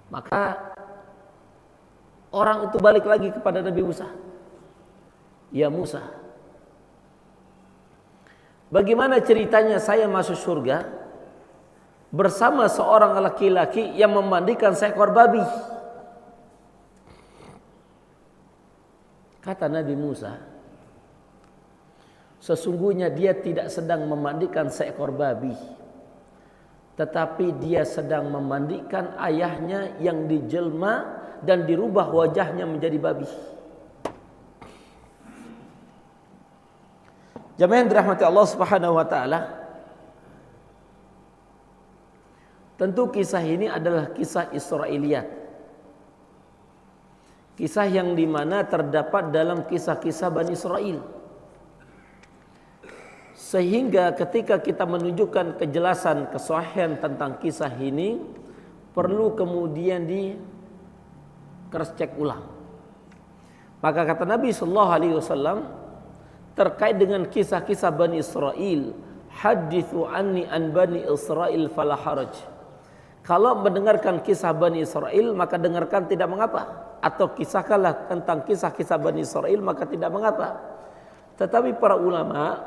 Maka orang itu balik lagi kepada Nabi Musa. Ya Musa, bagaimana ceritanya saya masuk surga bersama seorang laki-laki yang memandikan seekor babi? Kata Nabi Musa, sesungguhnya dia tidak sedang memandikan seekor babi, tetapi dia sedang memandikan ayahnya yang dijelma dan dirubah wajahnya menjadi babi. Jamaah yang dirahmati Allah Subhanahu wa taala, tentu kisah ini adalah kisah Israiliyat. Kisah yang dimana terdapat dalam kisah-kisah Bani Israel. Sehingga ketika kita menunjukkan kejelasan kesahihan tentang kisah ini, perlu kemudian di cross check ulang. Maka kata Nabi sallallahu alaihi wasallam terkait dengan kisah-kisah Bani Israel, hadithu anni an Bani Israel fala haraj. Kalau mendengarkan kisah Bani Israel maka dengarkan tidak mengapa, atau kisahkanlah tentang kisah-kisah Bani Israel maka tidak mengapa. Tetapi para ulama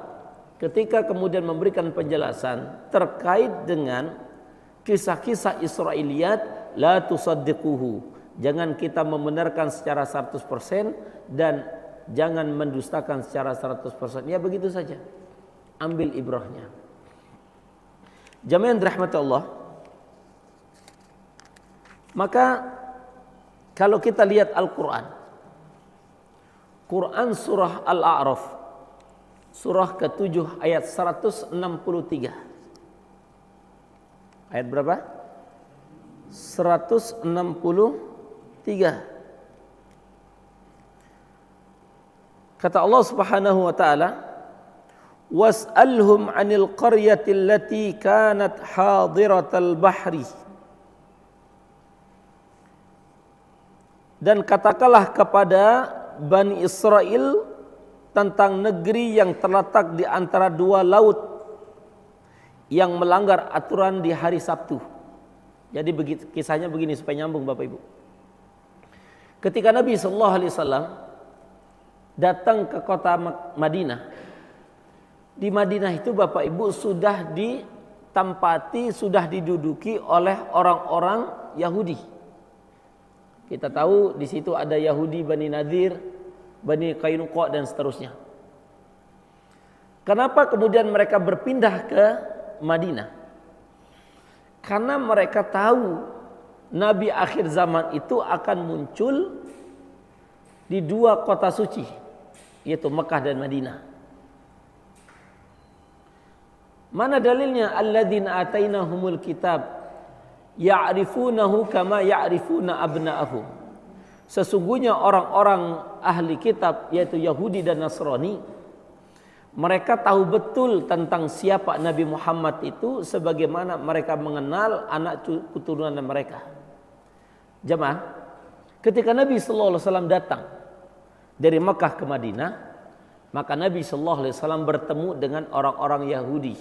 ketika kemudian memberikan penjelasan terkait dengan kisah-kisah Israiliyat, la tusaddiquhu, jangan kita membenarkan secara 100% dan jangan mendustakan secara 100%. Ya begitu saja, ambil ibrahnya. Jamaah yang dirahmati Allah, maka kalau kita lihat Al-Quran, Quran surah Al-A'raf, surah ke-7 ayat 163. Ayat berapa? 163. Kata Allah Subhanahu wa taala, was'alhum 'anil qaryati allati kanat hadiratal bahri. Dan katakanlah kepada Bani Israel tentang negeri yang terletak di antara dua laut yang melanggar aturan di hari Sabtu. Jadi begitu kisahnya, begini supaya nyambung Bapak Ibu. Ketika Nabi sallallahu alaihi wasallam datang ke kota Madinah, di Madinah itu Bapak Ibu sudah ditempati, sudah diduduki oleh orang-orang Yahudi. Kita tahu di situ ada Yahudi Bani Nadir, Bani Qainuqa dan seterusnya. Kenapa kemudian mereka berpindah ke Madinah? Karena mereka tahu Nabi akhir zaman itu akan muncul di dua kota suci, yaitu Mekah dan Madinah. Mana dalilnya? Alladzina atainahumul kitab ya'rifunahu kama ya'rifuna abna'ahum. Sesungguhnya orang-orang ahli kitab, yaitu Yahudi dan Nasrani, mereka tahu betul tentang siapa Nabi Muhammad itu sebagaimana mereka mengenal anak keturunan mereka. Jemaah, ketika Nabi sallallahu alaihi wasallam datang dari Mekah ke Madinah, maka Nabi sallallahu alaihi wasallam bertemu dengan orang-orang Yahudi.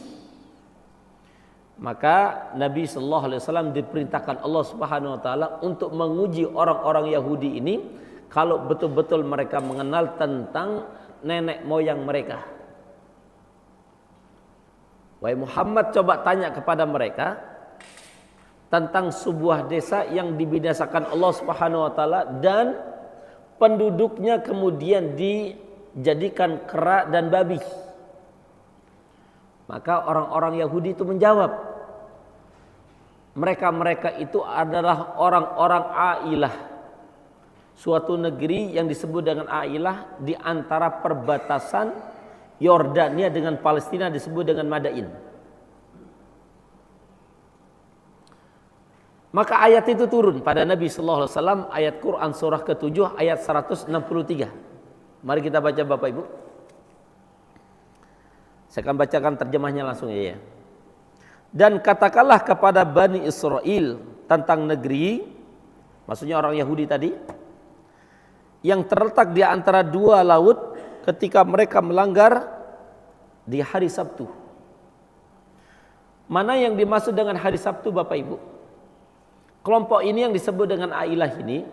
Maka Nabi sallallahu alaihi wasallam diperintahkan Allah Subhanahu wa taala untuk menguji orang-orang Yahudi ini kalau betul-betul mereka mengenal tentang nenek moyang mereka. Wahai Muhammad, coba tanya kepada mereka tentang sebuah desa yang dibinasakan Allah Subhanahu wa taala dan penduduknya kemudian dijadikan kera dan babi. Maka orang-orang Yahudi itu menjawab, mereka itu adalah orang-orang Ailah, suatu negeri yang disebut dengan Ailah di antara perbatasan Yordania dengan Palestina disebut dengan Madain. Maka ayat itu turun pada Nabi sallallahu alaihi wasallam, ayat Quran surah ke-7 ayat 163. Mari kita baca Bapak Ibu. Saya akan bacakan terjemahnya langsung ya. Dan katakanlah kepada Bani Israel tentang negeri, maksudnya orang Yahudi tadi, yang terletak di antara dua laut ketika mereka melanggar di hari Sabtu. Mana yang dimaksud dengan hari Sabtu Bapak Ibu? Kelompok ini yang disebut dengan Ailah ini,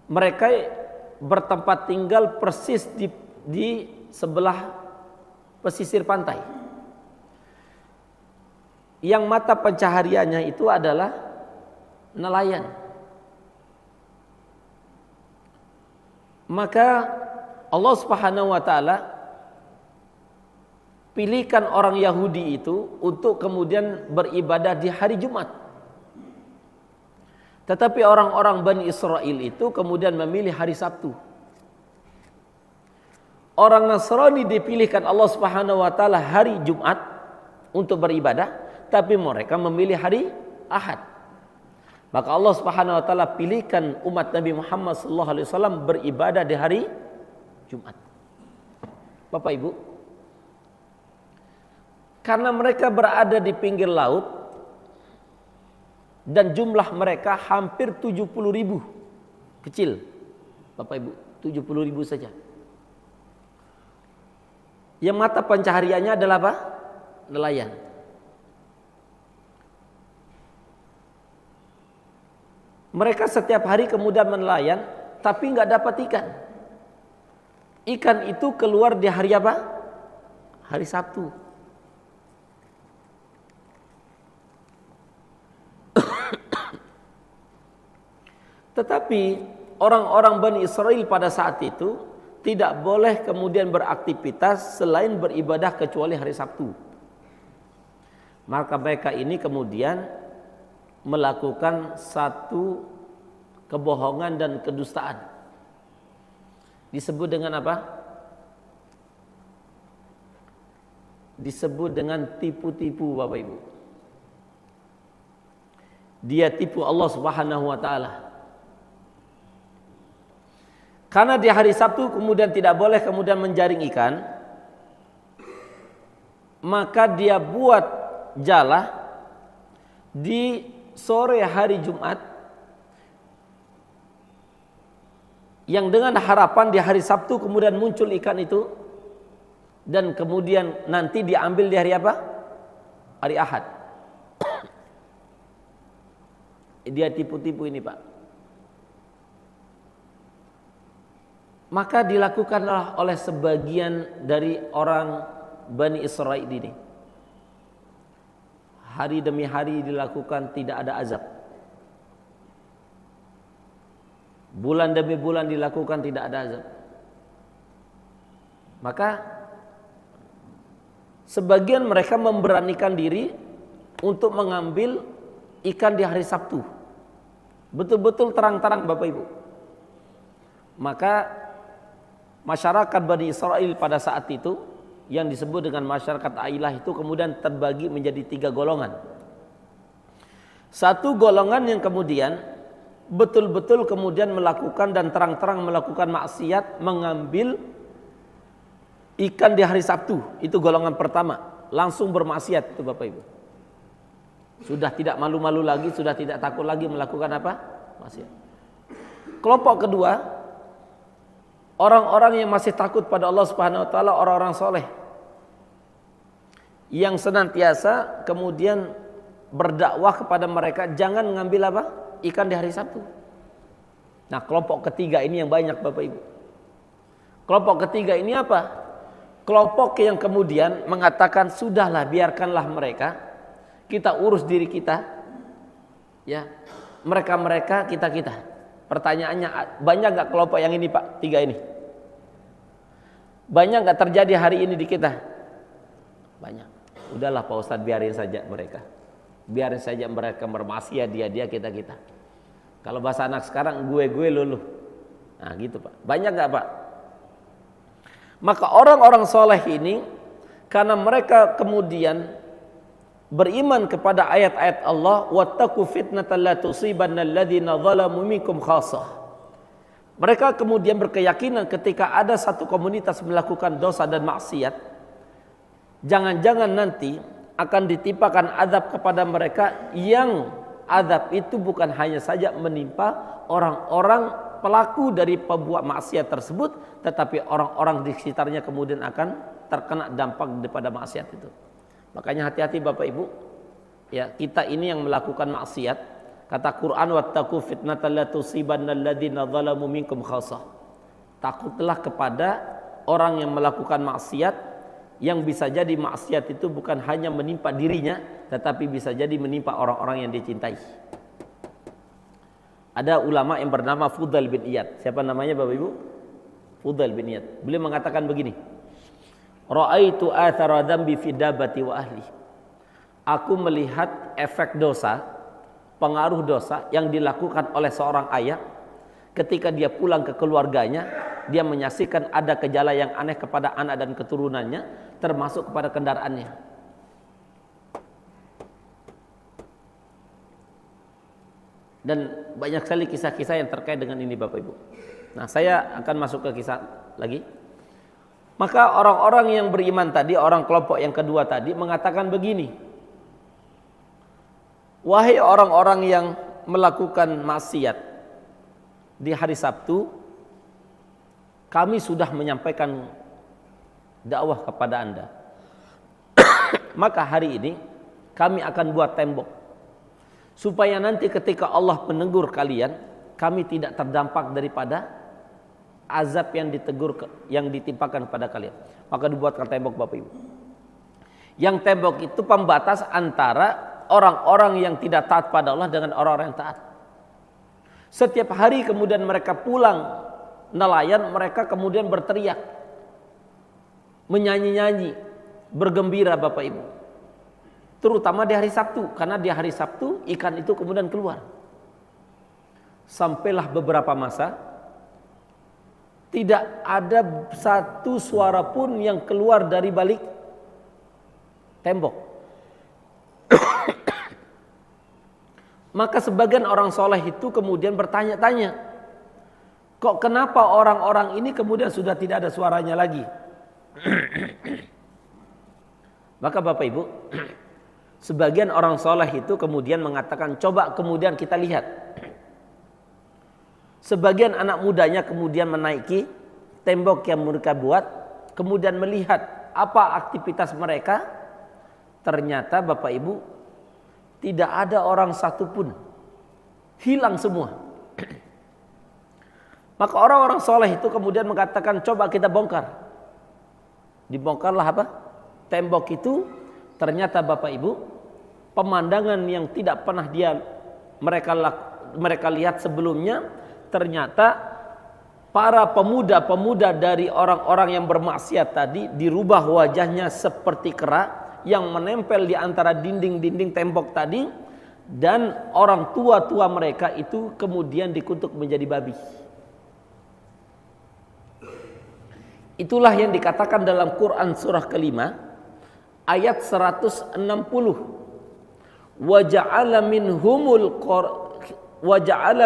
mereka bertempat tinggal persis di sebelah pesisir pantai. Yang mata pencahariannya itu adalah nelayan. Maka Allah Subhanahu wa taala pilihkan orang Yahudi itu untuk kemudian beribadah di hari Jumat. Tetapi orang-orang Bani Israel itu kemudian memilih hari Sabtu. Orang Nasrani dipilihkan Allah Subhanahu wa taala hari Jumat untuk beribadah, tapi mereka memilih hari Ahad. Maka Allah Subhanahu wa taala pilihkan umat Nabi Muhammad sallallahu alaihi wasallam beribadah di hari Jumat. Bapak Ibu, karena mereka berada di pinggir laut dan jumlah mereka hampir 70.000, kecil. Bapak Ibu, 70.000 saja. Yang mata pencahariannya adalah apa? Nelayan. Mereka setiap hari kemudian menelayan, tapi nggak dapat ikan. Ikan itu keluar di hari apa? Hari Sabtu. Tetapi orang-orang Bani Israel pada saat itu tidak boleh kemudian beraktivitas selain beribadah kecuali hari Sabtu. Maka mereka ini kemudian melakukan satu kebohongan dan kedustaan. Disebut dengan apa? Disebut dengan tipu-tipu, Bapak Ibu. Dia tipu Allah Subhanahu wa taala. Karena di hari Sabtu kemudian tidak boleh kemudian menjaring ikan, maka dia buat jala di sore hari Jumat yang dengan harapan di hari Sabtu kemudian muncul ikan itu dan kemudian nanti diambil di hari apa? Hari Ahad. Dia tipu-tipu ini, Pak. Maka dilakukanlah oleh sebagian dari orang Bani Israel ini. Hari demi hari dilakukan, tidak ada azab. Bulan demi bulan dilakukan, tidak ada azab. Maka sebagian mereka memberanikan diri untuk mengambil ikan di hari Sabtu. Betul-betul terang-terang, Bapak Ibu. Maka masyarakat Bani Israel pada saat itu yang disebut dengan masyarakat Ailah itu kemudian terbagi menjadi 3 golongan. Satu golongan yang kemudian betul-betul kemudian melakukan dan terang-terang melakukan maksiat, mengambil ikan di hari Sabtu. Itu golongan pertama, langsung bermaksiat itu Bapak Ibu. Sudah tidak malu-malu lagi, sudah tidak takut lagi melakukan apa? Maksiat. Kelompok kedua, orang-orang yang masih takut pada Allah Subhanahu wa taala, orang-orang soleh yang senantiasa kemudian berdakwah kepada mereka jangan ngambil apa? Ikan di hari Sabtu. Nah, kelompok ketiga ini yang banyak Bapak Ibu. Kelompok ketiga ini apa? Kelompok yang kemudian mengatakan sudahlah, biarkanlah mereka, kita urus diri kita. Ya, mereka-mereka, kita-kita. Pertanyaannya, banyak nggak kelompok yang ini Pak? 3 ini. Banyak nggak terjadi hari ini di kita? Banyak. Udahlah Pak Ustadz, biarin saja mereka. Biarin saja mereka bermaksiat, dia, kita. Kalau bahasa anak sekarang, gue, lu. Nah gitu Pak. Banyak nggak Pak? Maka orang-orang soleh ini, karena mereka kemudian beriman kepada ayat-ayat Allah, wattaqu fitnatan la tusibanna alladziina zalamu minkum khassah. Mereka kemudian berkeyakinan ketika ada satu komunitas melakukan dosa dan maksiat, jangan-jangan nanti akan ditimpakan azab kepada mereka, yang azab itu bukan hanya saja menimpa orang-orang pelaku dari pembuat maksiat tersebut, tetapi orang-orang di sekitarnya kemudian akan terkena dampak daripada maksiat itu. Makanya hati-hati Bapak Ibu, ya, kita ini yang melakukan maksiat, Kata Quran, wattaqu fitnatan la tusibanna alladziina dzalamu minkum khassah. Takutlah kepada orang yang melakukan maksiat, yang bisa jadi maksiat itu bukan hanya menimpa dirinya, tetapi bisa jadi menimpa orang-orang yang dicintai. Ada ulama yang bernama Fudail bin Iyad. Siapa namanya Bapak Ibu? Fudail bin Iyad. Beliau mengatakan begini, ra'aitu athara dzambi fi dabbati wa ahli. Aku melihat efek dosa, pengaruh dosa yang dilakukan oleh seorang ayah ketika dia pulang ke keluarganya, dia menyaksikan ada gejala yang aneh kepada anak dan keturunannya, termasuk kepada kendaraannya. Dan banyak sekali kisah-kisah yang terkait dengan ini Bapak Ibu. Nah, saya akan masuk ke kisah lagi. Maka orang-orang yang beriman tadi, orang kelompok yang kedua tadi mengatakan begini, wahai orang-orang yang melakukan maksiat di hari Sabtu, kami sudah menyampaikan dakwah kepada Anda. Maka hari ini kami akan buat tembok, supaya nanti ketika Allah menegur kalian, kami tidak terdampak daripada azab yang ditimpakan pada kalian. Maka dibuatkan tembok Bapak Ibu. Yang tembok itu pembatas antara orang-orang yang tidak taat pada Allah dengan orang-orang yang taat. Setiap hari kemudian mereka pulang nelayan, mereka kemudian berteriak, menyanyi-nyanyi, bergembira Bapak Ibu. Terutama di hari Sabtu, karena di hari Sabtu ikan itu kemudian keluar. Sampailah beberapa masa, tidak ada satu suara pun yang keluar dari balik tembok. Maka sebagian orang soleh itu kemudian bertanya-tanya, kok kenapa orang-orang ini kemudian sudah tidak ada suaranya lagi? Maka Bapak Ibu, sebagian orang soleh itu kemudian mengatakan, coba kemudian kita lihat. Sebagian anak mudanya kemudian menaiki tembok yang mereka buat, kemudian melihat apa aktivitas mereka. Ternyata Bapak Ibu, tidak ada orang satupun, hilang semua. Maka orang-orang soleh itu kemudian mengatakan, coba kita bongkar. Dibongkarlah apa? Tembok itu. Ternyata Bapak Ibu, pemandangan yang tidak pernah mereka lihat sebelumnya, ternyata para pemuda-pemuda dari orang-orang yang bermaksiat tadi dirubah wajahnya seperti kera yang menempel di antara dinding-dinding tembok tadi, dan orang tua-tua mereka itu kemudian dikutuk menjadi babi. Itulah yang dikatakan dalam Quran surah kelima ayat 160. Waja'ala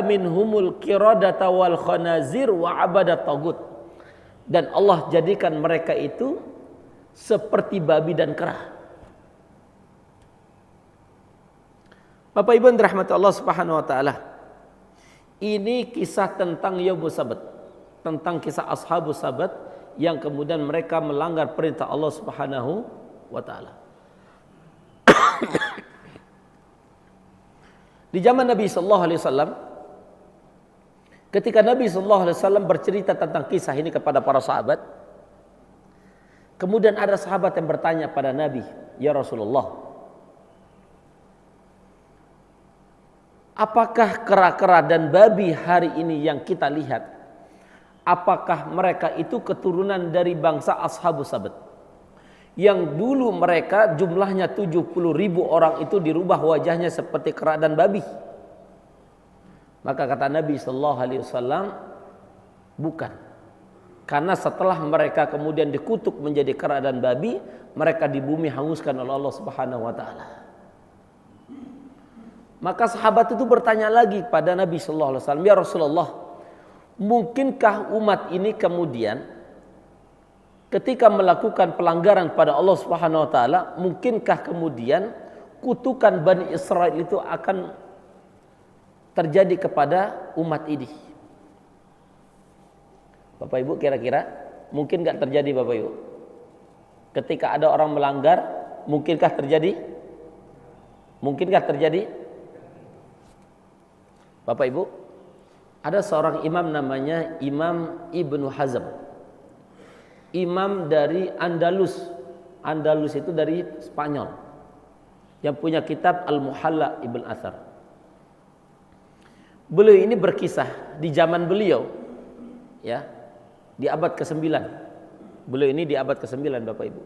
minhumul qiradata wal khanazir wa abadat tagut. Dan Allah jadikan mereka itu seperti babi dan kera. Bapak Ibu yang dirahmati Allah Subhanahu wa taala. Ini kisah tentang Yaumus Sabat, tentang kisah Ashabus Sabat yang kemudian mereka melanggar perintah Allah Subhanahu wa taala. Di zaman Nabi sallallahu alaihi wasallam, ketika Nabi sallallahu alaihi wasallam bercerita tentang kisah ini kepada para sahabat, kemudian ada sahabat yang bertanya pada Nabi, "Ya Rasulullah, apakah kera-kera dan babi hari ini yang kita lihat, apakah mereka itu keturunan dari bangsa Ashabus Sabat? Yang dulu mereka jumlahnya 70.000 orang itu dirubah wajahnya seperti kera dan babi." Maka kata Nabi sallallahu alaihi wasallam, bukan. Karena setelah mereka kemudian dikutuk menjadi kera dan babi, mereka di bumi hanguskan oleh Allah Subhanahu wa taala. Maka sahabat itu bertanya lagi pada Nabi sallallahu alaihi wasallam, "Ya Rasulullah, mungkinkah umat ini kemudian ketika melakukan pelanggaran pada Allah Subhanahu wa taala, mungkinkah kemudian kutukan Bani Israel itu akan terjadi kepada umat ini?" Bapak Ibu, kira-kira mungkin enggak terjadi Bapak Ibu? Ketika ada orang melanggar, mungkinkah terjadi? Mungkinkah terjadi? Bapak Ibu, ada seorang imam namanya Imam Ibnu Hazm. Imam dari Andalus. Andalus itu dari Spanyol. Yang punya kitab Al-Muhalla Ibn Athar. Beliau ini berkisah di zaman beliau, ya, di abad ke-9. Beliau ini di abad ke-9, Bapak Ibu.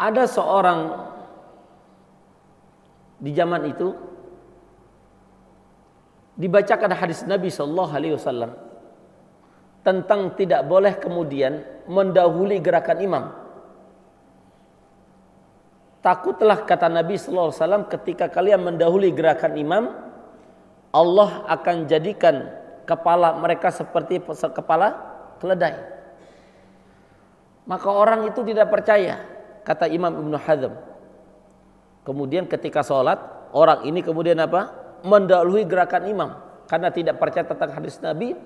Ada seorang di zaman itu dibacakan hadis Nabi sallallahu alaihi wasallam tentang tidak boleh kemudian mendahului gerakan imam. Takutlah, kata Nabi sallallahu alaihi wasallam, ketika kalian mendahului gerakan imam, Allah akan jadikan kepala mereka seperti kepala keledai. Maka orang itu tidak percaya, kata Imam Ibnu Hazm. Kemudian ketika sholat, orang ini kemudian apa? Mendahului gerakan imam karena tidak percaya tentang hadis Nabi.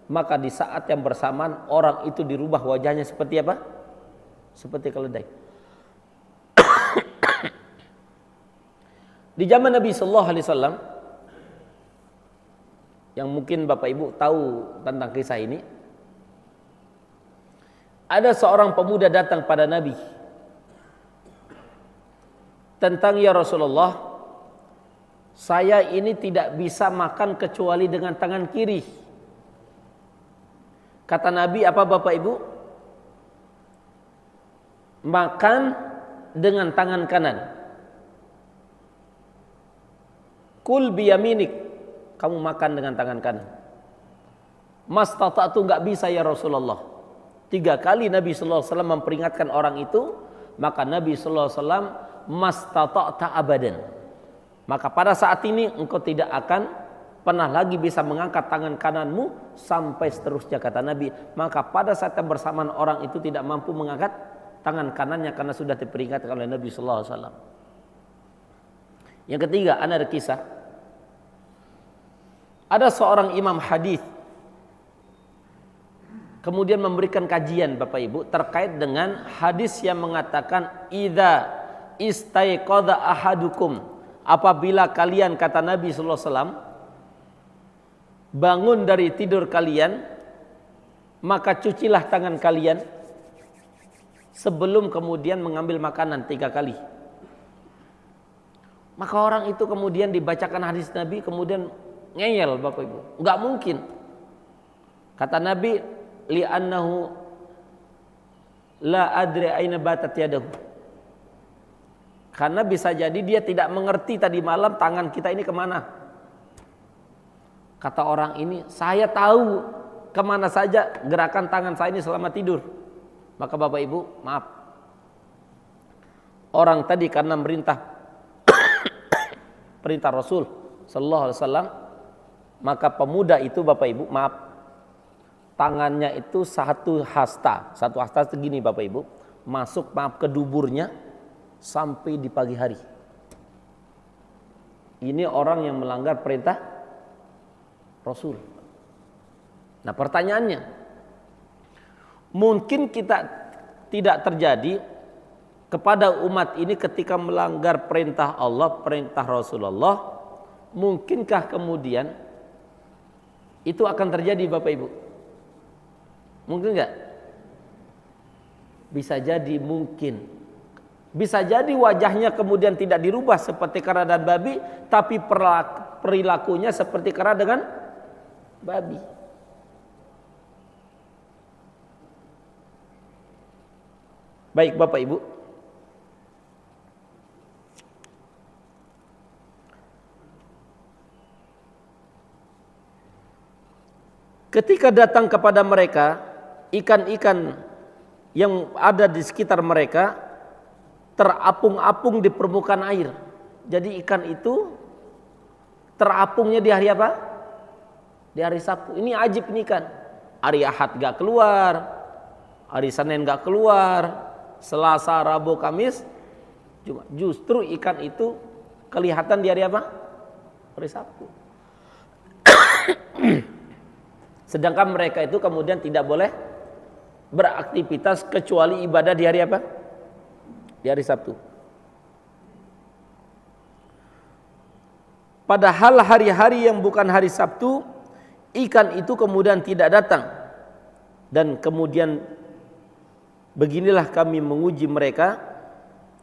Maka di saat yang bersamaan orang itu dirubah wajahnya seperti apa? Seperti keledai. Di zaman Nabi sallallahu alaihi wasallam, yang mungkin Bapak Ibu tahu tentang kisah ini, ada seorang pemuda datang pada Nabi tentang, ya Rasulullah, saya ini tidak bisa makan kecuali dengan tangan kiri. Kata Nabi, apa Bapak Ibu? Makan dengan tangan kanan. Kul biyaminik, kamu makan dengan tangan kanan. Mastata'tu, enggak bisa ya Rasulullah. 3 kali Nabi sallallahu alaihi wasallam memperingatkan orang itu, maka Nabi sallallahu alaihi wasallam, mastata'ta abadan. Maka pada saat ini engkau tidak akan pernah lagi bisa mengangkat tangan kananmu sampai seterusnya, kata Nabi. Maka pada saat yang bersamaan orang itu tidak mampu mengangkat tangan kanannya karena sudah diperingatkan oleh Nabi sallallahu alaihi wasallam. Yang ketiga, ada kisah. Ada seorang imam hadis kemudian memberikan kajian, Bapak Ibu, terkait dengan hadis yang mengatakan idza istaiqadha ahadukum, apabila kalian, kata Nabi sallallahu alaihi wasallam, bangun dari tidur kalian, maka cucilah tangan kalian sebelum kemudian mengambil makanan 3 kali. Maka orang itu kemudian dibacakan hadis Nabi, kemudian ngeyel, Bapak Ibu. Enggak mungkin. Kata Nabi, li'annahu la adri aina batat yadahu. Karena bisa jadi dia tidak mengerti tadi malam tangan kita ini kemana. Kata orang ini, saya tahu kemana saja gerakan tangan saya ini selama tidur. Maka Bapak Ibu, maaf, orang tadi karena perintah Rasul sallallahu alaihi wasallam, maka pemuda itu, Bapak Ibu, maaf, tangannya itu satu hasta segini, Bapak Ibu, masuk ke duburnya sampai di pagi hari. Ini orang yang melanggar perintah Rasul. Nah, pertanyaannya, mungkin kita tidak terjadi kepada umat ini ketika melanggar perintah Allah, perintah Rasulullah, mungkinkah kemudian itu akan terjadi, Bapak Ibu? Mungkin enggak? Bisa jadi mungkin. Bisa jadi wajahnya kemudian tidak dirubah seperti kera dan babi, tapi perilakunya seperti kera dengan babi. Baik Bapak Ibu, ketika datang kepada mereka ikan-ikan yang ada di sekitar mereka terapung-apung di permukaan air. Jadi ikan itu terapungnya di hari apa? Di hari Sabtu. Ini ajib nih kan. Hari Ahad gak keluar, hari Senin gak keluar, Selasa, Rabu, Kamis, Jumat. Justru ikan itu kelihatan di hari apa? Hari Sabtu. Sedangkan mereka itu kemudian tidak boleh beraktivitas kecuali ibadah di hari apa? Di hari Sabtu. Padahal hari-hari yang bukan hari Sabtu, ikan itu kemudian tidak datang. Dan kemudian beginilah kami menguji mereka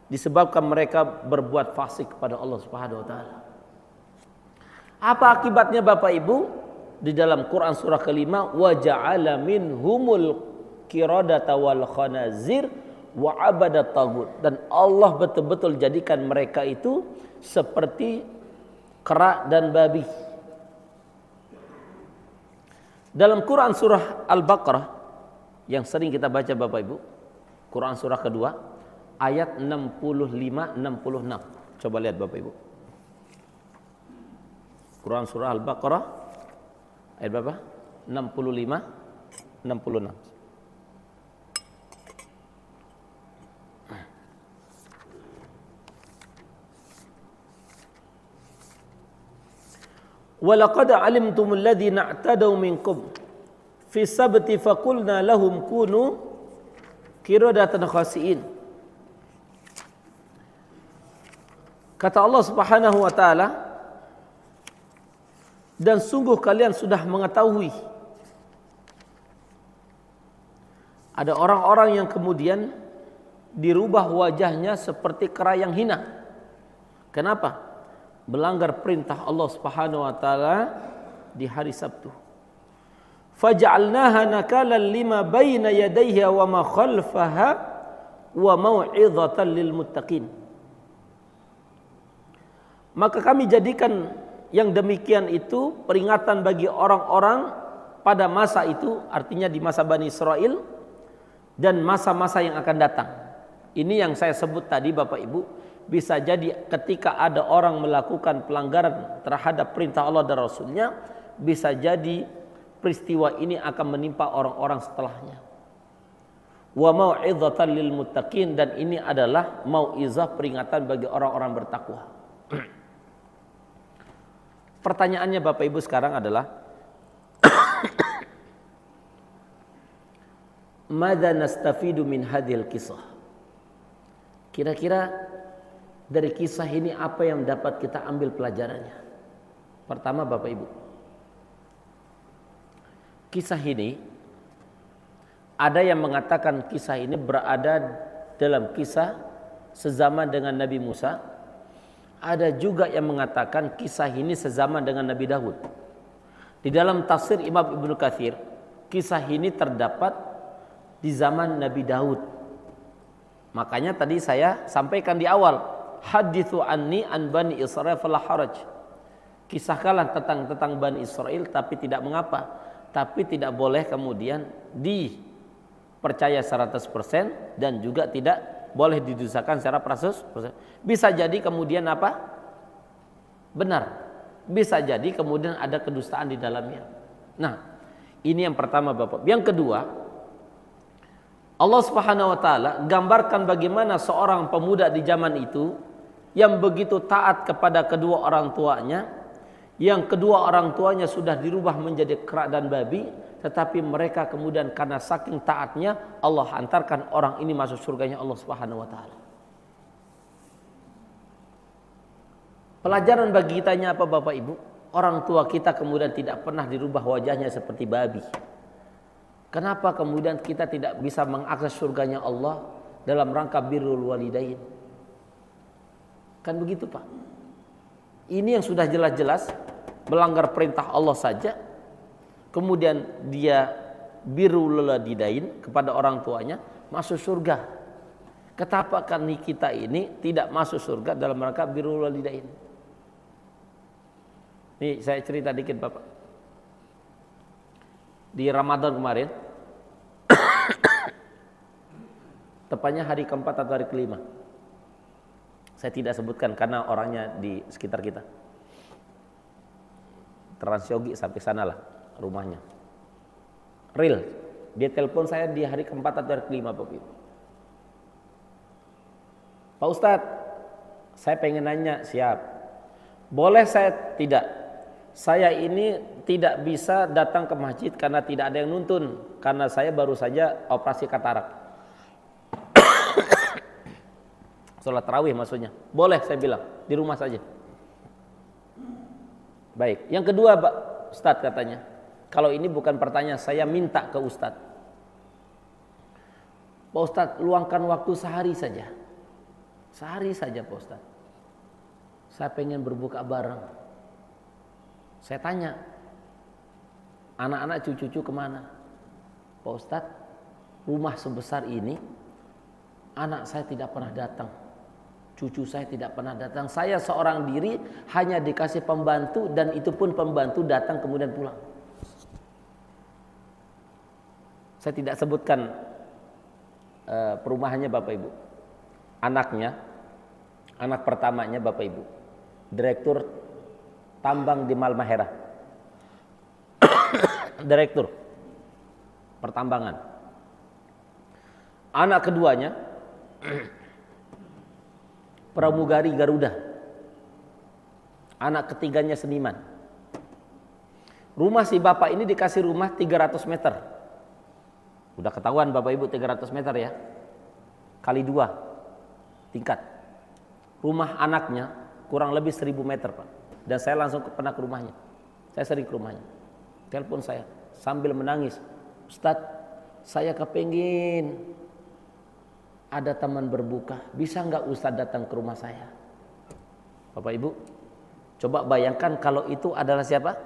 disebabkan mereka berbuat fasik kepada Allah Subhanahu wa taala. Apa akibatnya Bapak Ibu? Di dalam Quran surah kelima, wa ja'ala minhumul qiradata wal khanazir wa abadat tagut. Dan Allah betul-betul jadikan mereka itu seperti kera dan babi. Dalam Quran surah Al-Baqarah yang sering kita baca Bapak Ibu, Quran surah kedua ayat 65-66. Coba lihat Bapak Ibu. Quran surah Al-Baqarah ayat berapa? 65-66. Walaqad alimtumul ladzina i'tadaw minkum fi sabti faqulna lahum kunu qiradatan khasiin. Kata Allah Subhanahu wa taala, dan sungguh kalian sudah mengetahui ada orang-orang yang kemudian dirubah wajahnya seperti kera yang hina. Kenapa? Melanggar perintah Allah Subhanahu wa taala di hari Sabtu. Faj'alnaha nakalan lima baina yadayha wa ma khalfaha wa mau'izatan lil muttaqin. Maka kami jadikan yang demikian itu peringatan bagi orang-orang pada masa itu, artinya di masa Bani Israel dan masa-masa yang akan datang. Ini yang saya sebut tadi Bapak Ibu, bisa jadi ketika ada orang melakukan pelanggaran terhadap perintah Allah dan Rasulnya, bisa jadi peristiwa ini akan menimpa orang-orang setelahnya. Wa mau'izatan lil muttaqin, dan ini adalah mau'izah, peringatan bagi orang-orang bertakwa. Pertanyaannya Bapak Ibu sekarang adalah madza nastafidu min hadhil kisah? Kira-kira dari kisah ini apa yang dapat kita ambil pelajarannya? Pertama Bapak Ibu, kisah ini ada yang mengatakan kisah ini berada dalam kisah sezaman dengan Nabi Musa. Ada juga yang mengatakan kisah ini sezaman dengan Nabi Daud. Di dalam tafsir Imam Ibnu Katsir, kisah ini terdapat di zaman Nabi Daud. Makanya tadi saya sampaikan di awal, hadithu anni an bani Israil fala haraj. Kisahkanlah tentang Bani Israel, tapi tidak mengapa. Tapi tidak boleh kemudian dipercaya 100% dan juga tidak boleh didustakan secara 100%. Bisa jadi kemudian apa? Benar. Bisa jadi kemudian ada kedustaan di dalamnya. Nah, ini yang pertama Bapak. Yang kedua, Allah Subhanahu wa taala gambarkan bagaimana seorang pemuda di zaman itu yang begitu taat kepada kedua orang tuanya, yang kedua orang tuanya sudah dirubah menjadi kera dan babi, tetapi mereka kemudian karena saking taatnya Allah hantarkan orang ini masuk surganya Allah Subhanahu wa taala. Pelajaran bagi kitanya apa Bapak Ibu? Orang tua kita kemudian tidak pernah dirubah wajahnya seperti babi. Kenapa kemudian kita tidak bisa mengakses surganya Allah dalam rangka birrul walidain? Kan begitu Pak. Ini yang sudah jelas-jelas melanggar perintah Allah saja, kemudian dia birrul walidain kepada orang tuanya, masuk surga. Kenapa kan kita ini tidak masuk surga dalam rangka birrul walidain? Nih saya cerita dikit Bapak. Di Ramadan kemarin, tepatnya hari keempat atau hari kelima, saya tidak sebutkan karena orangnya di sekitar kita. Transyogi sampai sana lah rumahnya. Real, dia telepon saya di hari keempat atau hari kelima Bapak Ibu. Pak Ustadz, saya pengen nanya. Siap. Boleh saya? Tidak. Saya ini tidak bisa datang ke masjid karena tidak ada yang nuntun, karena saya baru saja operasi katarak. Sholat tarawih maksudnya. Boleh saya bilang, di rumah saja. Baik, yang kedua Pak Ustadz katanya, kalau ini bukan pertanyaan, saya minta ke Ustadz. Pak Ustadz, luangkan waktu sehari saja. Sehari saja Pak Ustadz. Saya pengen berbuka bareng. Saya tanya, anak-anak cucu-cucu kemana? Pak Ustadz, rumah sebesar ini, anak saya tidak pernah datang. Cucu saya tidak pernah datang. Saya seorang diri hanya dikasih pembantu, dan itu pun pembantu datang kemudian pulang. Saya tidak sebutkan perumahannya Bapak Ibu. Anaknya, anak pertamanya Bapak Ibu, direktur tambang di Halmahera. Direktur pertambangan. Anak keduanya pramugari Garuda. Anak ketiganya seniman. Rumah si bapak ini dikasih rumah 300 meter. Udah ketahuan Bapak Ibu 300 meter ya. Kali 2 tingkat. Rumah anaknya kurang lebih 1000 meter Pak. Dan saya langsung pernah ke rumahnya. Saya sering ke rumahnya. Telepon saya sambil menangis. Ustadz, saya kepengin ada teman berbuka, bisa nggak Ustadz datang ke rumah saya? Bapak Ibu, coba bayangkan kalau itu adalah siapa?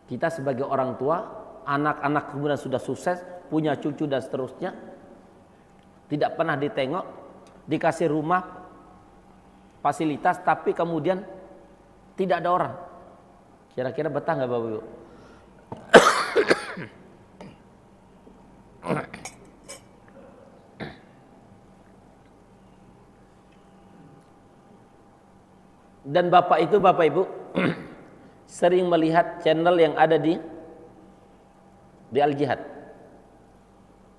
Kita sebagai orang tua, anak-anak kemudian sudah sukses, punya cucu dan seterusnya, tidak pernah ditengok, dikasih rumah, fasilitas, tapi kemudian tidak ada orang. Kira-kira betah nggak Bapak Ibu? Dan bapak itu Bapak Ibu sering melihat channel yang ada di Al Jihad,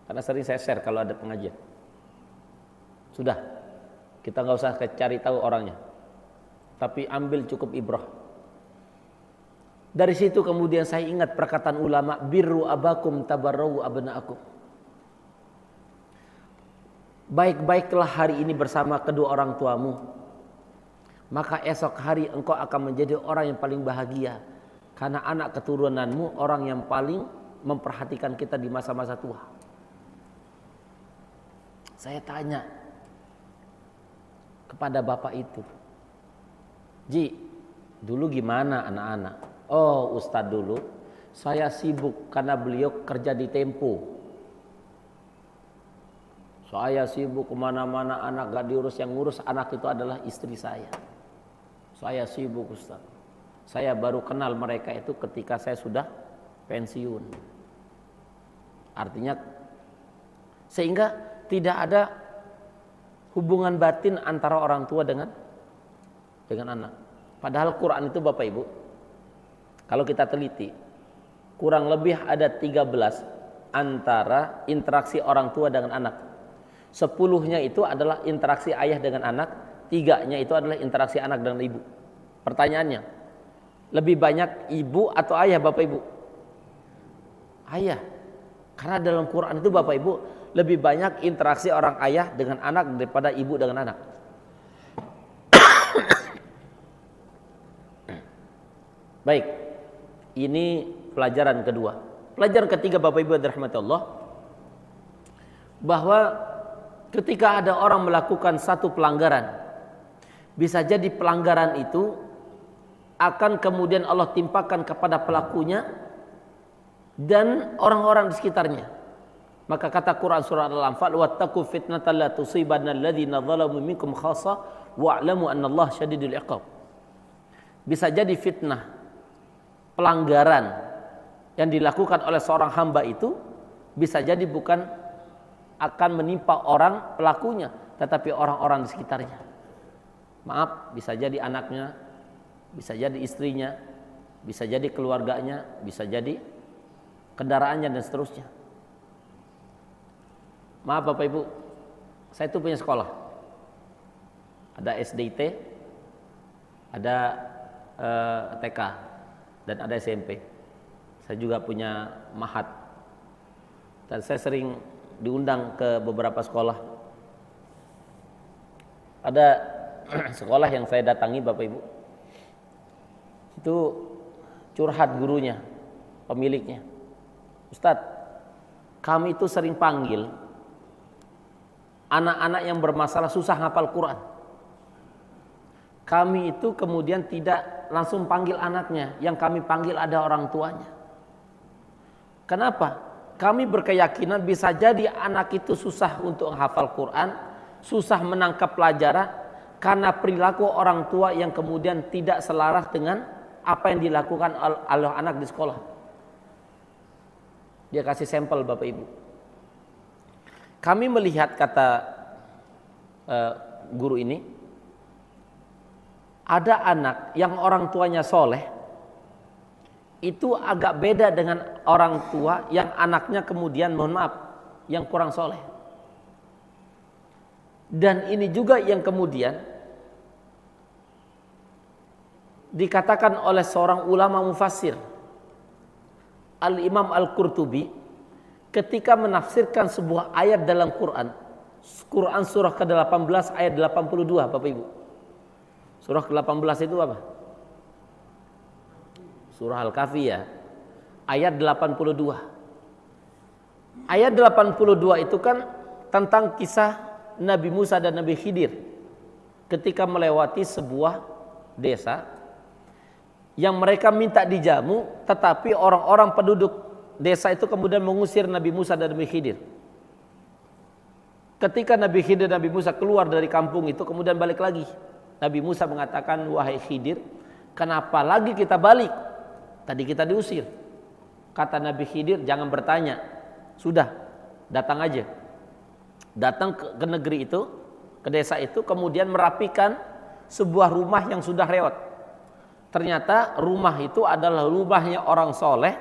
karena sering saya share kalau ada pengajian. Sudah, kita nggak usah cari tahu orangnya, tapi ambil cukup ibrah. Dari situ kemudian saya ingat perkataan ulama, birru abakum tabarrau abnaakum. Baik-baiklah hari ini bersama kedua orang tuamu, maka esok hari engkau akan menjadi orang yang paling bahagia, karena anak keturunanmu orang yang paling memperhatikan kita di masa-masa tua. Saya tanya kepada bapak itu, Ji, dulu gimana anak-anak? Oh Ustadz, dulu saya sibuk karena beliau kerja di Tempo. Saya sibuk kemana-mana, anak gak diurus, yang ngurus anak itu adalah istri saya. Saya sibuk Ustaz. Saya baru kenal mereka itu ketika saya sudah pensiun. Artinya, sehingga tidak ada hubungan batin antara orang tua dengan anak. Padahal Quran itu Bapak Ibu, kalau kita teliti, kurang lebih ada 13 antara interaksi orang tua dengan anak. 10-nya itu adalah interaksi ayah dengan anak, 3-nya itu adalah interaksi anak dengan ibu. Pertanyaannya, lebih banyak ibu atau ayah Bapak Ibu? Ayah. Karena dalam Quran itu Bapak Ibu, lebih banyak interaksi orang ayah dengan anak daripada ibu dengan anak. Baik, ini pelajaran kedua. Pelajaran ketiga Bapak Ibu rahmatullah, bahwa ketika ada orang melakukan satu pelanggaran, bisa jadi pelanggaran itu akan kemudian Allah timpakan kepada pelakunya dan orang-orang di sekitarnya. Maka kata Quran surah Al-Anfal, wattaqu fitnatan la tusibanna alladziina zalamu minkum khassah wa'lamu annallaha syadidul iqab. Bisa jadi fitnah, pelanggaran yang dilakukan oleh seorang hamba itu bisa jadi bukan akan menimpa orang pelakunya, tetapi orang-orang di sekitarnya. Maaf, bisa jadi anaknya, bisa jadi istrinya, bisa jadi keluarganya, bisa jadi kendaraannya dan seterusnya. Maaf Bapak Ibu, saya itu punya sekolah. Ada SDIT, ada TK, dan ada SMP. Saya juga punya mahat. Dan saya sering diundang ke beberapa sekolah. Ada sekolah yang saya datangi Bapak Ibu, itu curhat gurunya, pemiliknya, Ustadz, kami itu sering panggil anak-anak yang bermasalah susah hafal Quran. Kami itu kemudian tidak langsung panggil anaknya, yang kami panggil ada orang tuanya. Kenapa? Kami berkeyakinan bisa jadi anak itu susah untuk hafal Quran, susah menangkap pelajaran karena perilaku orang tua yang kemudian tidak selaras dengan apa yang dilakukan oleh anak di sekolah. Dia kasih sampel Bapak Ibu. Kami melihat, kata guru ini, ada anak yang orang tuanya soleh, itu agak beda dengan orang tua yang anaknya kemudian, mohon maaf, yang kurang soleh. Dan ini juga yang kemudian dikatakan oleh seorang ulama mufassir, Al-Imam Al-Qurtubi, ketika menafsirkan sebuah ayat dalam Quran surah ke-18 ayat 82, Bapak Ibu. Surah ke-18 itu apa? Surah Al-Kahfi ya. Ayat 82. Ayat 82 itu kan tentang kisah Nabi Musa dan Nabi Khidir ketika melewati sebuah desa yang mereka minta dijamu, tetapi orang-orang penduduk desa itu kemudian mengusir Nabi Musa dan Nabi Khidir. Ketika Nabi Khidir dan Nabi Musa keluar dari kampung itu, kemudian balik lagi, Nabi Musa mengatakan, wahai Khidir, kenapa lagi kita balik? Tadi kita diusir. Kata Nabi Khidir, jangan bertanya, sudah, datang aja. Datang ke negeri itu, ke desa itu, kemudian merapikan sebuah rumah yang sudah reot. Ternyata rumah itu adalah rumahnya orang soleh,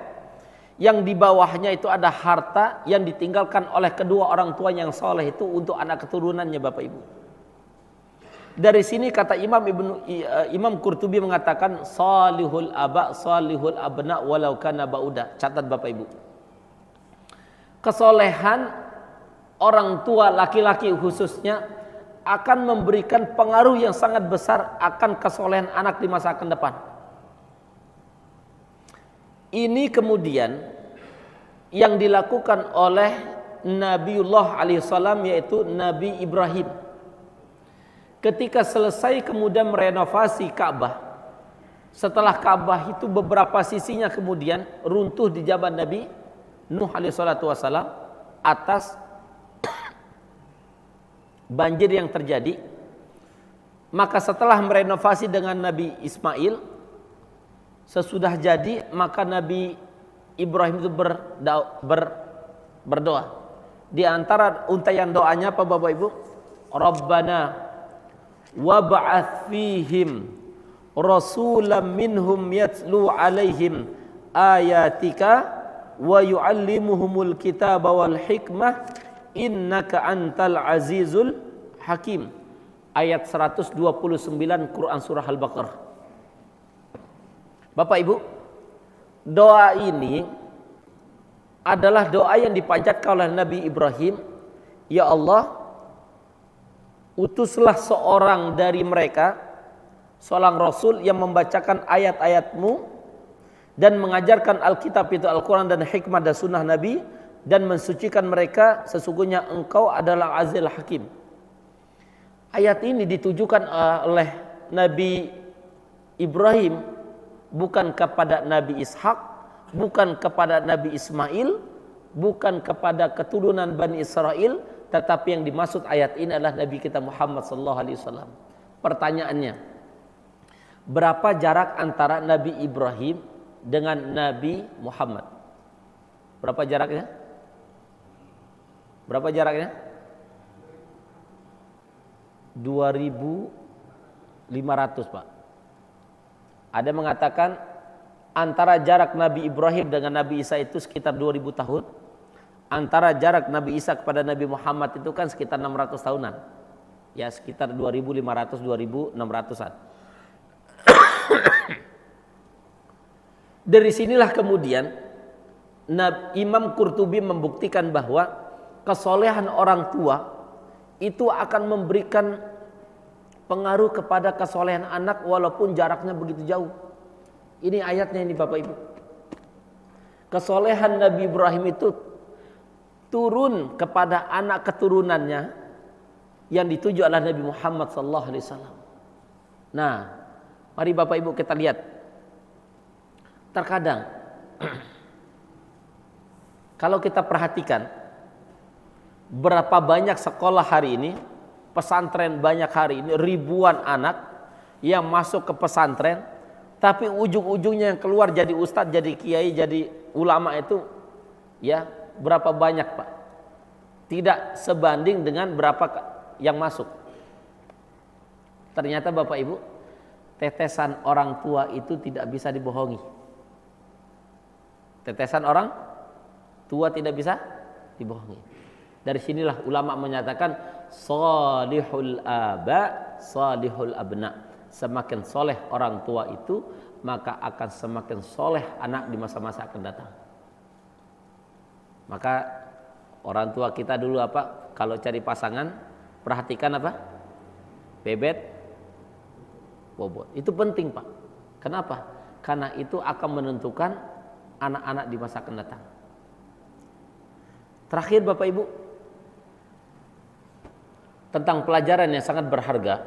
yang di bawahnya itu ada harta yang ditinggalkan oleh kedua orang tua yang soleh itu untuk anak keturunannya, Bapak Ibu. Dari sini kata Imam Qurtubi mengatakan, salihul aba salihul abna walau kana bauda. Catat Bapak Ibu, kesolehan orang tua laki-laki khususnya akan memberikan pengaruh yang sangat besar akan kesolehan anak di masa akan depan. Ini kemudian yang dilakukan oleh Nabiullah alaihissalam, yaitu Nabi Ibrahim. Ketika selesai kemudian merenovasi Ka'bah, setelah Ka'bah itu beberapa sisinya kemudian runtuh di zaman Nabi Nuh alaihissalam atas banjir yang terjadi. Maka setelah merenovasi dengan Nabi Ismail, sesudah jadi, maka Nabi Ibrahim itu berdoa. Di antara untayan doanya apa Bapak Ibu? Rabbana wab'ats fihim rasulam minhum yatlu alaihim ayatika wa yu'allimuhumul kitaba wal hikmah innaka antal azizul hakim. Ayat 129 Quran surah Al-Baqarah. Bapak Ibu, doa ini adalah doa yang dipanjatkan oleh Nabi Ibrahim. Ya Allah, utuslah seorang dari mereka, seorang Rasul yang membacakan ayat-ayat-Mu dan mengajarkan Alkitab itu Al-Quran dan hikmah dan sunnah Nabi, dan mensucikan mereka, sesungguhnya Engkau adalah Azizul Hakim. Ayat ini ditujukan oleh Nabi Ibrahim bukan kepada Nabi Ishak, bukan kepada Nabi Ismail, bukan kepada keturunan Bani Israel, tetapi yang dimaksud ayat ini adalah Nabi kita Muhammad SAW. Pertanyaannya, berapa jarak antara Nabi Ibrahim dengan Nabi Muhammad? Berapa jaraknya? Berapa jaraknya? 2.500, Pak. Ada mengatakan antara jarak Nabi Ibrahim dengan Nabi Isa itu sekitar 2.000 tahun. Antara jarak Nabi Isa kepada Nabi Muhammad itu kan sekitar 600 tahunan. Ya, sekitar 2.500, 2.600-an. Dari sinilah kemudian Imam Qurtubi membuktikan bahwa kesolehan orang tua itu akan memberikan pengaruh kepada kesolehan anak walaupun jaraknya begitu jauh. Ini ayatnya ini Bapak Ibu. Kesolehan Nabi Ibrahim itu turun kepada anak keturunannya yang dituju adalah Nabi Muhammad SAW. Nah, mari Bapak Ibu kita lihat. Terkadang kalau kita perhatikan berapa banyak sekolah hari ini, pesantren banyak hari ini, ribuan anak yang masuk ke pesantren, tapi ujung-ujungnya yang keluar jadi ustadz, jadi kiai, jadi ulama itu ya berapa banyak Pak? Tidak sebanding dengan berapa yang masuk. Ternyata Bapak Ibu, tetesan orang tua itu tidak bisa dibohongi. Tetesan orang tua tidak bisa dibohongi. Dari sinilah ulama menyatakan salihul aba, salihul abna. Semakin soleh orang tua itu, maka akan semakin soleh anak di masa-masa akan datang. Maka orang tua kita dulu apa? Kalau cari pasangan, perhatikan apa? Bebet, bobot. Itu penting Pak. Kenapa? Karena itu akan menentukan anak-anak di masa akan datang. Terakhir Bapak Ibu, tentang pelajaran yang sangat berharga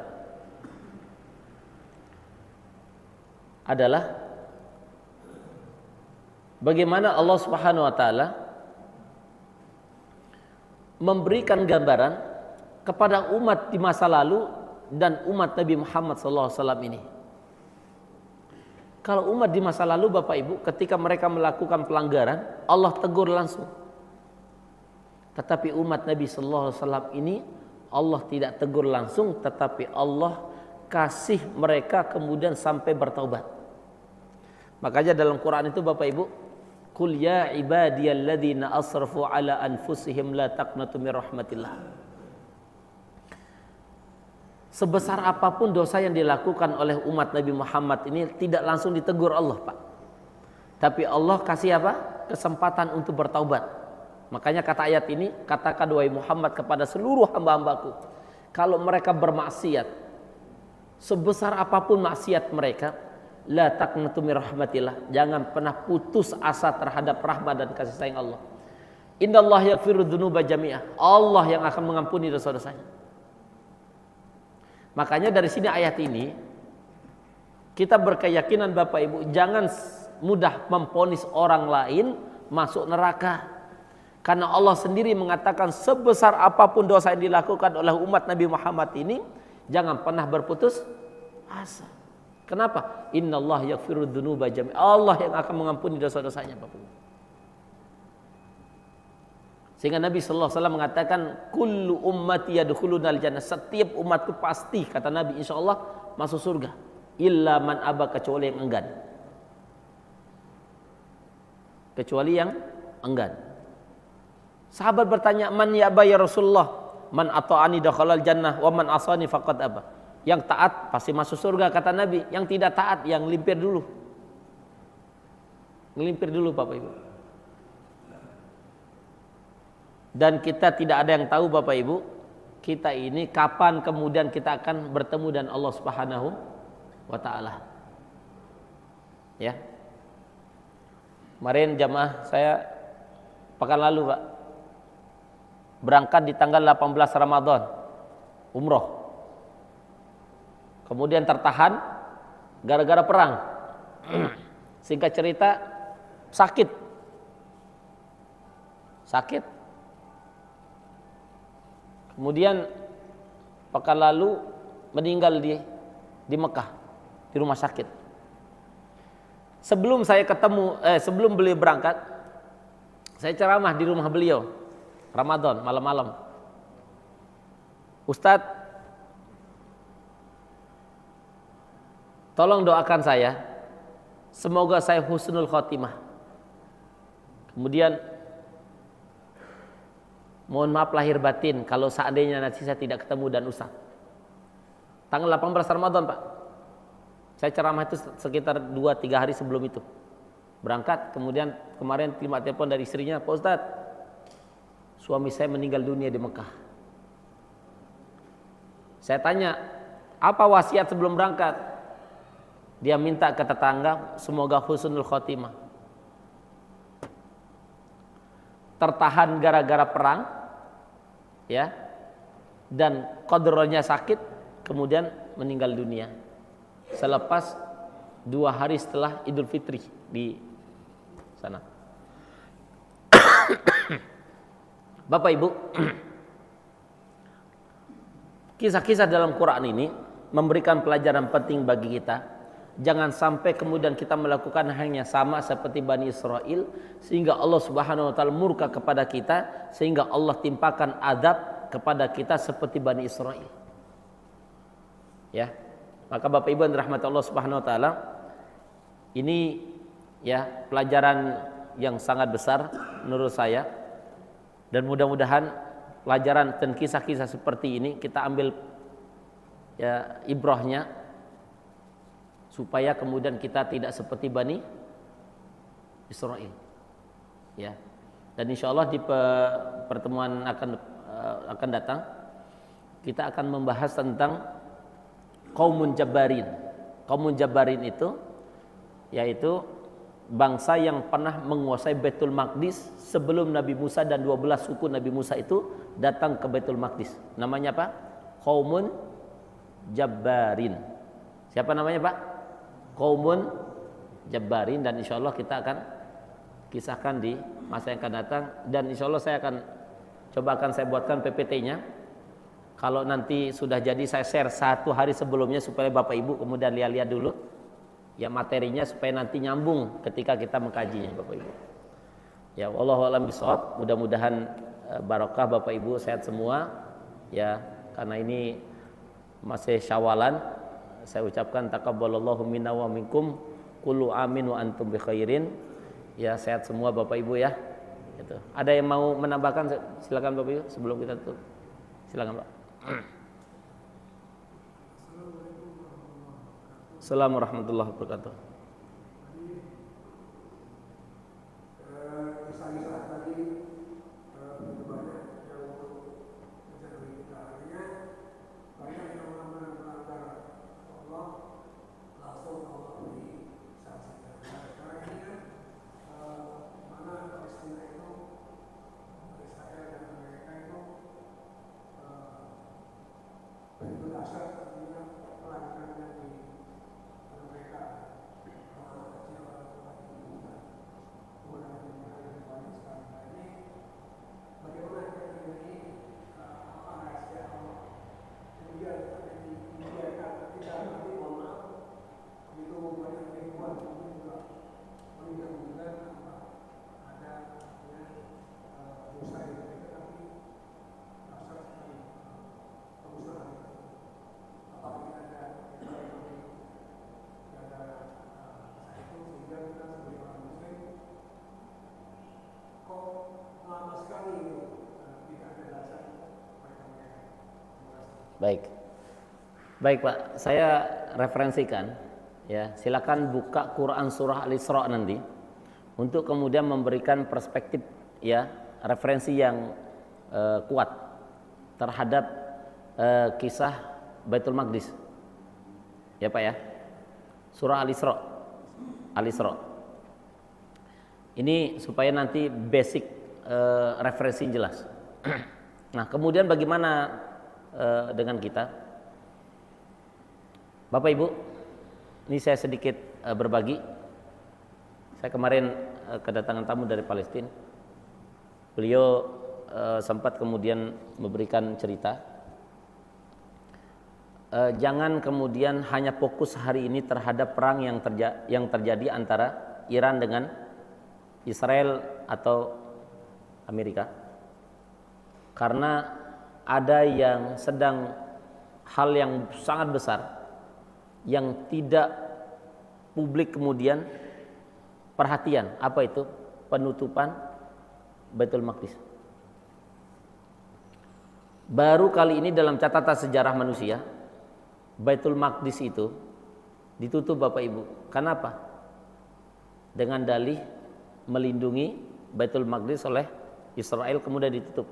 adalah bagaimana Allah Subhanahu wa taala memberikan gambaran kepada umat di masa lalu dan umat Nabi Muhammad SAW ini. Kalau umat di masa lalu Bapak Ibu, ketika mereka melakukan pelanggaran, Allah tegur langsung. Tetapi umat Nabi SAW ini Allah tidak tegur langsung, tetapi Allah kasih mereka kemudian sampai bertaubat. Makanya dalam Quran itu Bapak Ibu, Qul ya ibadiyalladzina asrafu ala anfusihim la taqnatu mir rahmatillah. Sebesar apapun dosa yang dilakukan oleh umat Nabi Muhammad ini tidak langsung ditegur Allah Pak. Tapi Allah kasih apa? Kesempatan untuk bertaubat. Makanya kata ayat ini, katakan wahai Muhammad kepada seluruh hamba-hambaku, kalau mereka bermaksiat, sebesar apapun maksiat mereka, la taqnatu mir rahmatillah, jangan pernah putus asa terhadap rahmat dan kasih sayang Allah. Innallaha yaghfiru dzunuba jami'ah. Allah yang akan mengampuni dosa-dosanya. Makanya dari sini ayat ini kita berkeyakinan Bapak Ibu, jangan mudah memvonis orang lain masuk neraka. Karena Allah sendiri mengatakan sebesar apapun dosa yang dilakukan oleh umat Nabi Muhammad ini, jangan pernah berputus asa. Kenapa? Innallaha yaghfiru dzunuba jami'an. Allah yang akan mengampuni dosa-dosanya Bapak Ibu. Sehingga Nabi sallallahu alaihi wasallam mengatakan kullu ummati yadkhulunal jannah, setiap umatku pasti kata Nabi insyaallah masuk surga, illa man aba, kecuali yang enggan. Kecuali yang enggan. Sahabat bertanya, man ya aba ya Rasulullah? Man ata'ani dakhalal jannah wa man asani faqad aba. Yang taat pasti masuk surga kata Nabi, yang tidak taat yang limpir dulu. Ngelimpir dulu Bapak Ibu. Dan kita tidak ada yang tahu Bapak Ibu, kita ini kapan kemudian kita akan bertemu dengan Allah Subhanahu wa taala. Ya. Kemarin jamaah saya pekan lalu Pak berangkat di tanggal 18 Ramadan umroh. Kemudian tertahan gara-gara perang. Singkat cerita sakit. Kemudian pekan lalu meninggal di Mekah, di rumah sakit. Sebelum beliau berangkat, saya ceramah di rumah beliau Ramadan malam-malam. Ustadz, tolong doakan saya, semoga saya husnul khotimah. Kemudian mohon maaf lahir batin kalau seandainya nanti saya tidak ketemu dan Ustaz. Tanggal 18 Ramadan Pak. Saya ceramah itu sekitar 2-3 hari sebelum itu. Berangkat, kemudian kemarin terima telepon dari istrinya, Pak Ustaz, suami saya meninggal dunia di Mekah. Saya tanya, Apa wasiat sebelum berangkat? Dia minta ke tetangga semoga husnul khotimah. Tertahan gara-gara perang, ya, dan qadronya sakit, kemudian meninggal dunia selepas 2 hari setelah Idul Fitri di sana. Bapak Ibu, kisah-kisah dalam Quran ini memberikan pelajaran penting bagi kita. Jangan sampai kemudian kita melakukan hanya sama seperti Bani Israel sehingga Allah Subhanahu wa taala murka kepada kita, sehingga Allah timpakan azab kepada kita seperti Bani Israel. Ya. Maka Bapak Ibu yang dirahmati Allah Subhanahu wa taala, ini ya pelajaran yang sangat besar menurut saya, dan mudah-mudahan pelajaran dan kisah-kisah seperti ini kita ambil ya ibrahnya, supaya kemudian kita tidak seperti Bani Israel, ya. Dan insya Allah di pertemuan akan datang kita akan membahas tentang Qaumun Jabbarin. Qaumun Jabbarin itu yaitu bangsa yang pernah menguasai Baitul Maqdis sebelum Nabi Musa dan 12 suku Nabi Musa itu datang ke Baitul Maqdis. Namanya apa? Qaumun Jabbarin. Siapa namanya, Pak? Qaumun Jabbarin, dan insya Allah kita akan kisahkan di masa yang akan datang, dan insya Allah saya akan buatkan PPT-nya. Kalau nanti sudah jadi saya share 1 hari sebelumnya supaya Bapak Ibu kemudian lihat-lihat dulu ya materinya supaya nanti nyambung ketika kita mengkajinya, Bapak Ibu. Ya, wallahu a'lam bishawab. Mudah-mudahan barokah Bapak Ibu, sehat semua ya, karena ini masih Syawalan. Saya ucapkan taqabbalallahu minna wa minkum, kullu amin wa antum bi khairin. Ya, sehat semua Bapak Ibu ya. Gitu. Ada yang mau menambahkan? Silakan Bapak Ibu sebelum kita tutup. Silakan, Pak. Assalamualaikum warahmatullahi wabarakatuh. Baik Pak, saya referensikan ya, silakan buka Quran surah Al-Isra nanti untuk kemudian memberikan perspektif ya, referensi yang kuat terhadap kisah Baitul Maqdis. Ya Pak ya. Surah Al-Isra. Ini supaya nanti basic referensi jelas. Nah, kemudian bagaimana dengan kita? Bapak Ibu, ini saya sedikit berbagi. Saya kemarin kedatangan tamu dari Palestina. Beliau sempat kemudian memberikan cerita. Jangan kemudian hanya fokus hari ini terhadap perang yang terjadi antara Iran dengan Israel atau Amerika. Karena ada yang sedang hal yang sangat besar yang tidak publik kemudian perhatian. Apa itu? Penutupan Baitul Maqdis. Baru kali ini dalam catatan sejarah manusia Baitul Maqdis itu ditutup Bapak Ibu. Kenapa? Dengan dalih melindungi Baitul Maqdis oleh Israel kemudian ditutup.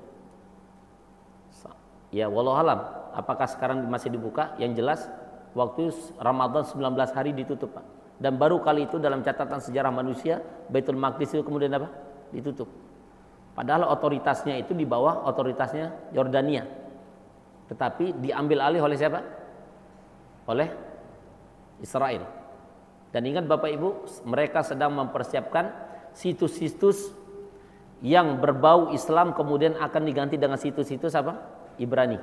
Ya wallahu alam, apakah sekarang masih dibuka. Yang jelas waktu Ramadan 19 hari ditutup, Pak. Dan baru kali itu dalam catatan sejarah manusia Baitul Maqdis itu kemudian apa? Ditutup. Padahal otoritasnya itu di bawah otoritasnya Yordania. Tetapi diambil alih oleh siapa? Oleh Israel. Dan ingat Bapak Ibu, mereka sedang mempersiapkan situs-situs yang berbau Islam kemudian akan diganti dengan situs-situs apa? Ibrani.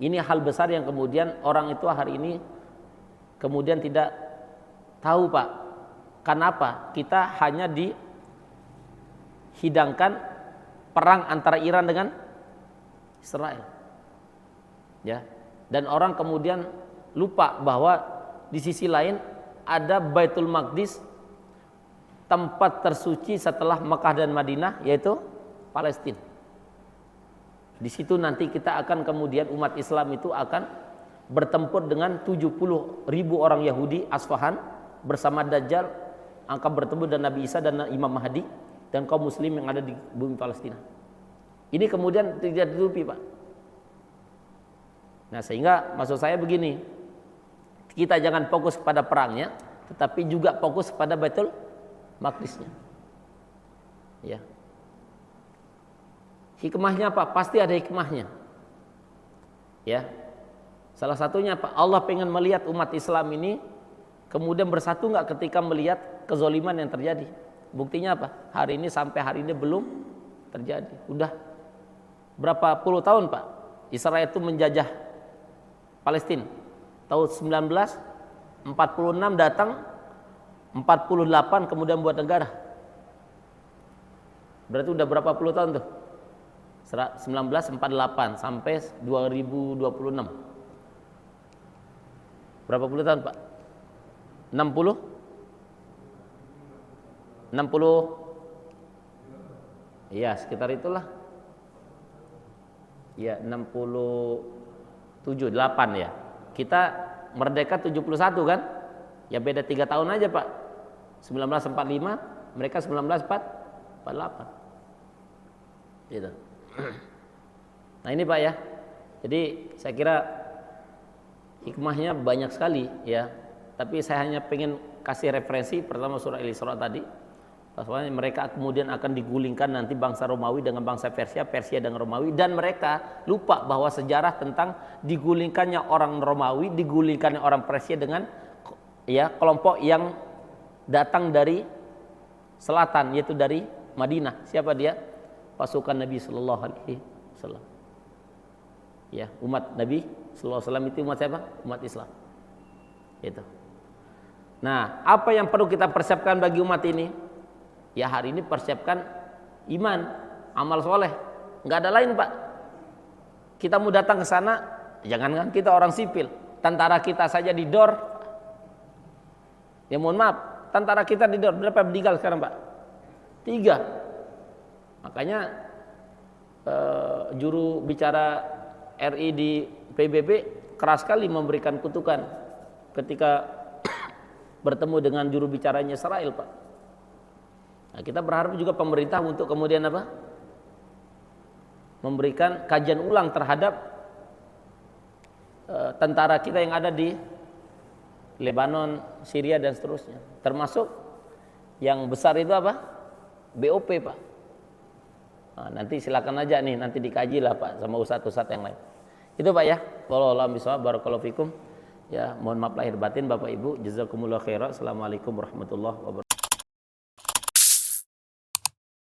Ini hal besar yang kemudian orang itu hari ini kemudian tidak tahu, Pak. Kenapa? Kita hanya dihidangkan perang antara Iran dengan Israel. Ya. Dan orang kemudian lupa bahwa di sisi lain ada Baitul Maqdis, tempat tersuci setelah Mekah dan Madinah, yaitu Palestina. Di situ nanti kita akan kemudian umat Islam itu akan bertempur dengan 70.000 orang Yahudi Asfahan bersama Dajjal, akan bertemu dengan Nabi Isa dan Imam Mahdi dan kaum muslim yang ada di bumi Palestina. Ini kemudian tidak ditutupi, Pak. Nah, sehingga maksud saya begini, kita jangan fokus pada perangnya, tetapi juga fokus pada Baitul Maqdisnya. Ya. Hikmahnya apa? Pasti ada hikmahnya. Ya. Salah satunya apa? Allah pengen melihat umat Islam ini kemudian bersatu nggak ketika melihat kezoliman yang terjadi. Buktinya apa? Hari ini sampai hari ini belum terjadi. Udah berapa puluh tahun, Pak, Israel itu menjajah Palestina. Tahun 1946 datang, 48 kemudian buat negara. Berarti udah berapa puluh tahun tuh? 1948 sampai 2026. Berapa puluh tahun, Pak? 60? 60? Iya, sekitar itulah. Ya, 67, 8 ya. Kita merdeka 71 kan? Ya beda 3 tahun aja, Pak. 1945, mereka 1948. Gitu. Nah ini, Pak, ya. Jadi saya kira hikmahnya banyak sekali ya. Tapi saya hanya pengen kasih referensi pertama surah Al-Isra tadi. Soalnya mereka kemudian akan digulingkan nanti bangsa Romawi dengan bangsa Persia, Persia dengan Romawi, dan mereka lupa bahwa sejarah tentang digulingkannya orang Romawi, digulingkannya orang Persia dengan ya kelompok yang datang dari selatan, yaitu dari Madinah. Siapa dia? Pasukan Nabi Sallallahu Alaihi Wasallam. Ya, umat Nabi Sallallahu Alaihi Wasallam itu umat siapa? Umat Islam. Itu. Nah, apa yang perlu kita persiapkan bagi umat ini? Ya hari ini persiapkan iman, amal soleh. Nggak ada lain, Pak. Kita mau datang ke sana, jangankan kita orang sipil, tentara kita saja didor. Ya mohon maaf, tentara kita didor. Berapa meninggal sekarang, Pak? 3. Makanya juru bicara RI di PBB keras sekali memberikan kutukan ketika bertemu dengan juru bicaranya Israel, Pak. Nah, kita berharap juga pemerintah untuk kemudian apa? Memberikan kajian ulang terhadap tentara kita yang ada di Lebanon, Syria dan seterusnya. Termasuk yang besar itu apa? BOP, Pak. Nah, nanti silakan aja nih, nanti dikaji lah, Pak, sama ustadz-ustadz yang lain. Itu, Pak, ya. Wallahu a'lam bishawab. Barakallahu fikum. Ya, mohon maaf lahir batin Bapak Ibu. Jazakumullah khairan. Assalamualaikum warahmatullahi wabarakatuh.